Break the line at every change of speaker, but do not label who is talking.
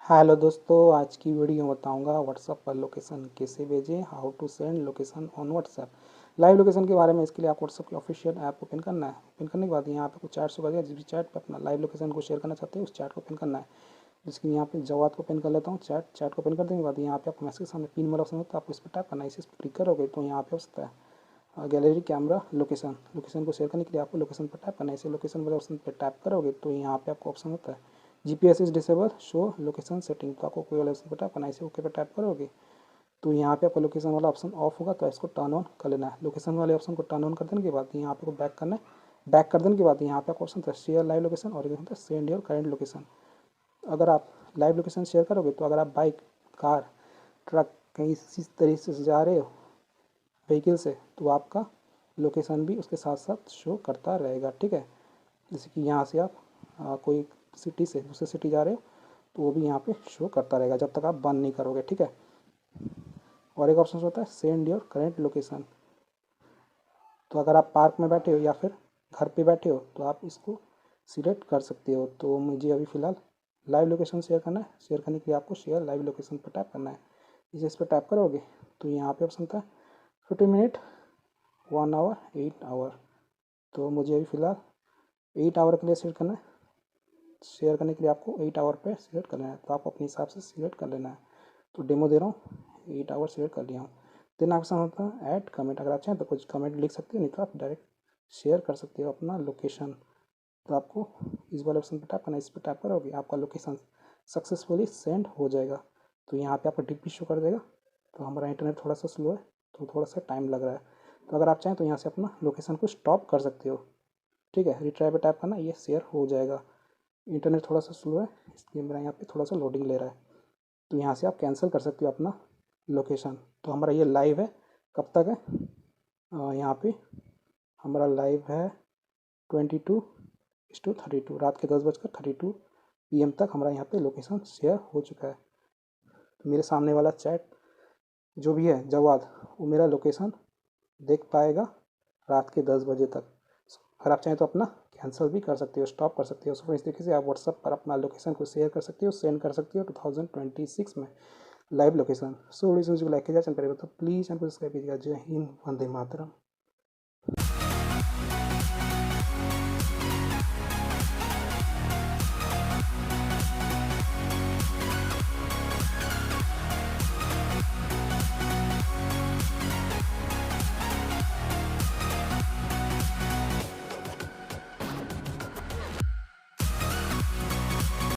Hello दोस्तों, आज की वीडियो में बताऊंगा व्हाट्सएप पर लोकेशन कैसे भेजें। How to send location on WhatsApp. Live location के बारे में इसके लिए आपको व्हाट्सएप की ऑफिशियल ऐप ओपन करना है। ओपन करने के बाद यहाँ पे कुछ चैट शो करेगा। जिस भी चैट पर अपना लाइव लोकेशन को शेयर करना चाहते हैं उस चैट को ओपन करना है। जिसकी यहाँ पे जवाब को ओपन कर लेता हूँ। चैट को ओपन कर देने के बाद यहाँ पे आपको मैसेज के सामने पिन वाला ऑप्शन होता है, आपको इस पर टैप करना है। इस पर क्लिक करोगे तो यहाँ पे हो सकता है गैलरी कैमरा लोकेशन को शेयर करने के लिए आपको लोकेशन पर टैप करना है। इसे लोकेशन वाले ऑप्शन पर टैप करोगे तो यहाँ पे आपको ऑप्शन होता है GPS is disable show location setting. तो आपको कोई वाला ऑप्शन पर टैप करना है। इसे ओके पर टैप करोगे तो यहाँ पे आपका लोकेशन वाला ऑप्शन ऑफ होगा, तो इसको टर्न ऑन कर लेना है। लोकेशन वाले ऑप्शन को टर्न ऑन कर देने के बाद यहाँ पे को बैक करना है। बैक कर देने के बाद यहाँ पे आपको ऑप्शन था शेयर लाइव लोकेशन और एक होता है सेंड योर करंट लोकेशन। अगर आप लाइव लोकेशन शेयर करोगे तो अगर आप बाइक, कार, ट्रक कहीं इसी तरीके से जा रहे हो व्हीकल से, तो आपका लोकेशन भी उसके साथ साथ शो करता रहेगा। ठीक है, जैसे कि यहाँ से आप कोई सिटी से दूसरे सिटी जा रहे हो तो वो भी यहाँ पे शो करता रहेगा जब तक आप बंद नहीं करोगे। ठीक है, और एक ऑप्शन होता है सेंड योर करेंट लोकेशन। तो अगर आप पार्क में बैठे हो या फिर घर पे बैठे हो तो आप इसको सिलेक्ट कर सकते हो। तो मुझे अभी फ़िलहाल लाइव लोकेशन शेयर करना है। शेयर करने के लिए आपको शेयर लाइव लोकेशन पर टैप करना है। इस पर टैप करोगे तो यहाँ पे ऑप्शन था 50 मिनट, 1 आवर, 8 आवर। तो मुझे अभी फ़िलहाल 8 आवर के लिए शेयर करना है। शेयर करने के लिए आपको 8 आवर पे सिलेक्ट करना है, तो आप अपने हिसाब से सिलेक्ट कर लेना है। तो डेमो दे रहा हूँ, 8 आवर सिलेक्ट कर लिया हूँ। देन ऑप्शन होता है ऐड कमेंट। अगर आप चाहें तो कुछ कमेंट लिख सकते हो, नहीं तो आप डायरेक्ट शेयर कर सकते हो अपना लोकेशन। तो आपको इस वाले ऑप्शन पर टैप करना है। इस पर टैप करोगे आपका लोकेशन सक्सेसफुली सेंड हो जाएगा। तो यहाँ पे आपको डीपी शो कर देगा। तो हमारा इंटरनेट थोड़ा सा स्लो है तो थोड़ा सा टाइम लग रहा है। तो अगर आप चाहें तो यहाँ से अपना लोकेशन को स्टॉप कर सकते हो। ठीक है, रिट्राई पे टैप करना, ये शेयर हो जाएगा। इंटरनेट थोड़ा सा स्लो है इसलिए मेरा यहाँ पे थोड़ा सा लोडिंग ले रहा है। तो यहाँ से आप कैंसिल कर सकते हो अपना लोकेशन। तो हमारा ये लाइव है, कब तक है यहाँ पे हमारा लाइव है 22:32 रात के 10:32 PM तक हमारा यहाँ पे लोकेशन शेयर हो चुका है। तो मेरे सामने वाला चैट जो भी है जवाद, वो मेरा लोकेशन देख पाएगा रात के 10 बजे तक। अगर आप चाहें तो अपना कैंसिल भी कर सकते हो, स्टॉप कर सकते हो। सो इस तरीके से आप व्हाट्सएप पर अपना लोकेशन को शेयर कर सकते हो, सेंड कर सकते हो 2026 में लाइव लोकेशन। सो वीडियो को लाइक कीजिए, चैनल पर तो प्लीज़ चैनल को सब्सक्राइब कीजिएगा। जय हिंद, वंदे मातरम।